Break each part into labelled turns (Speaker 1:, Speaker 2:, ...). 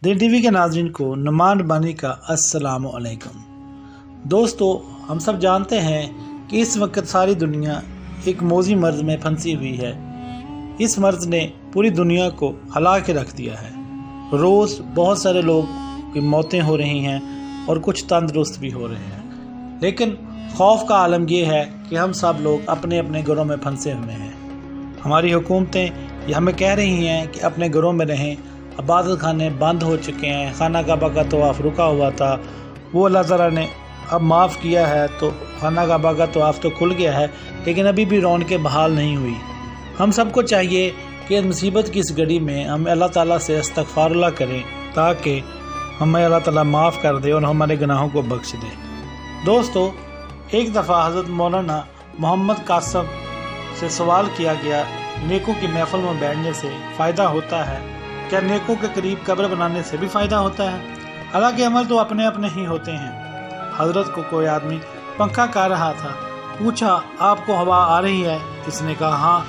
Speaker 1: دین T V کے ناظرین کو نعمان ربانی کا السلام علیکم۔ دوستو، ہم سب جانتے ہیں کہ اس وقت ساری دنیا ایک موذی مرض میں پھنسی ہوئی ہے۔ اس مرض نے پوری دنیا کو ہلا کے رکھ دیا ہے۔ روز بہت سارے لوگ کی موتیں ہو رہی ہیں اور کچھ تندرست بھی ہو رہے ہیں، لیکن خوف کا عالم یہ ہے کہ ہم سب لوگ اپنے اپنے گھروں میں پھنسے ہوئے ہیں۔ ہماری حکومتیں یہ ہمیں کہہ رہی ہیں کہ اپنے گھروں میں رہیں، عبادت خانے بند ہو چکے ہیں، خانہ کعبہ کا طواف رکا ہوا تھا، وہ اللہ تعالیٰ نے اب معاف کیا ہے تو خانہ کعبہ کا طواف تو کھل گیا ہے، لیکن ابھی بھی رونقیں بحال نہیں ہوئی۔ ہم سب کو چاہیے کہ مصیبت کی اس گھڑی میں ہم اللہ تعالیٰ سے استغفار اللہ کریں تاکہ ہمیں اللہ تعالیٰ معاف کر دے اور ہمارے گناہوں کو بخش دے۔ دوستو، ایک دفعہ حضرت مولانا محمد قاسم سے سوال کیا گیا، نیکوں کی محفل میں بیٹھنے سے فائدہ ہوتا ہے؟ کیا نیکوں کے قریب قبر بنانے سے بھی فائدہ ہوتا ہے؟ حالانکہ عمل تو اپنے اپنے ہی ہوتے ہیں۔ حضرت کو کوئی آدمی پنکھا کر رہا تھا، پوچھا آپ کو ہوا آ رہی ہے؟ اس نے کہا ہاں۔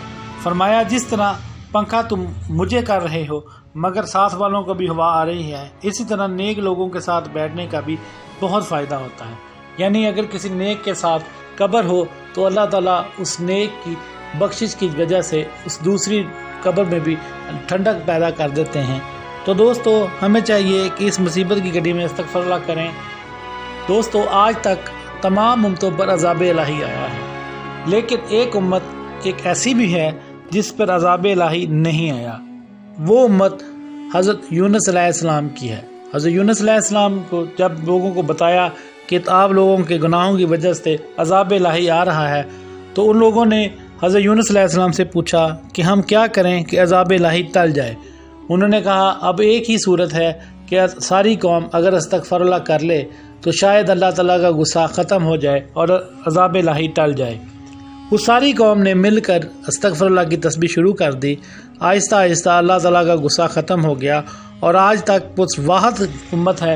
Speaker 1: فرمایا جس طرح پنکھا تم مجھے کر رہے ہو مگر ساتھ والوں کو بھی ہوا آ رہی ہے، اسی طرح نیک لوگوں کے ساتھ بیٹھنے کا بھی بہت فائدہ ہوتا ہے۔ یعنی اگر کسی نیک کے ساتھ قبر ہو تو اللہ تعالیٰ اس نیک کی بخشش کی وجہ سے اس دوسری قبر میں بھی ٹھنڈک پیدا کر دیتے ہیں۔ تو دوستو، ہمیں چاہیے کہ اس مصیبت کی گھڑی میں استغفار اللہ کریں۔ دوستو، آج تک تمام امتوں پر عذاب الہی آیا ہے، لیکن ایک امت ایک ایسی بھی ہے جس پر عذاب الہی نہیں آیا۔ وہ امت حضرت یونس علیہ السلام کی ہے۔ حضرت یونس علیہ السلام کو جب لوگوں کو بتایا کہ آپ لوگوں کے گناہوں کی وجہ سے عذاب الہی آ رہا ہے، تو ان لوگوں نے حضرت یونس علیہ السلام سے پوچھا کہ ہم کیا کریں کہ عذاب الہی ٹل جائے۔ انہوں نے کہا اب ایک ہی صورت ہے کہ ساری قوم اگر استغفار اللہ کر لے تو شاید اللہ تعالیٰ کا غصہ ختم ہو جائے اور عذاب الہی ٹل جائے۔ وہ ساری قوم نے مل کر استغفار اللہ کی تسبیح شروع کر دی۔ آہستہ آہستہ اللہ تعالیٰ کا غصہ ختم ہو گیا اور آج تک بس واحد امت ہے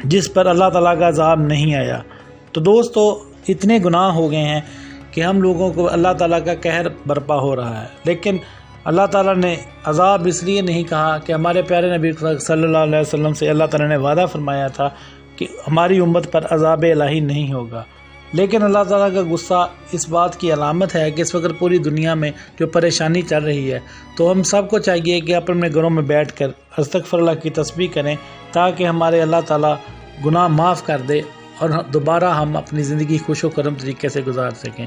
Speaker 1: جس پر اللہ تعالیٰ کا عذاب نہیں آیا۔ تو دوستو، اتنے گناہ ہو گئے ہیں کہ ہم لوگوں کو اللہ تعالیٰ کا قہر برپا ہو رہا ہے، لیکن اللہ تعالیٰ نے عذاب اس لیے نہیں کہا کہ ہمارے پیارے نبی صلی اللہ علیہ وسلم سے اللہ تعالیٰ نے وعدہ فرمایا تھا کہ ہماری امت پر عذاب الہی نہیں ہوگا، لیکن اللہ تعالیٰ کا غصہ اس بات کی علامت ہے کہ اس وقت پوری دنیا میں جو پریشانی چل رہی ہے، تو ہم سب کو چاہیے کہ اپنے گھروں میں بیٹھ کر استغفار اللہ کی تسبیح کریں تاکہ ہمارے اللہ تعالیٰ گناہ معاف کر دے اور دوبارہ ہم اپنی زندگی خوش و کرم طریقے سے گزار سکیں۔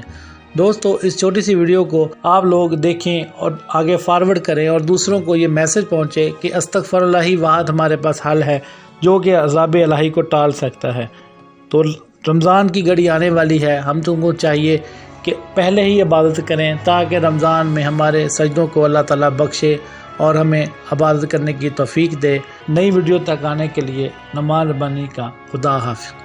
Speaker 1: دوستو، اس چھوٹی سی ویڈیو کو آپ لوگ دیکھیں اور آگے فارورڈ کریں اور دوسروں کو یہ میسج پہنچے کہ استغفار اللہ ہی واحد ہمارے پاس حل ہے جو کہ عذاب الہی کو ٹال سکتا ہے۔ تو رمضان کی گھڑی آنے والی ہے، ہم تم کو چاہیے کہ پہلے ہی عبادت کریں تاکہ رمضان میں ہمارے سجدوں کو اللہ تعالیٰ بخشے اور ہمیں عبادت کرنے کی توفیق دے۔ نئی ویڈیو تک آنے کے لیے نعمان ربانی کا خدا حافظ۔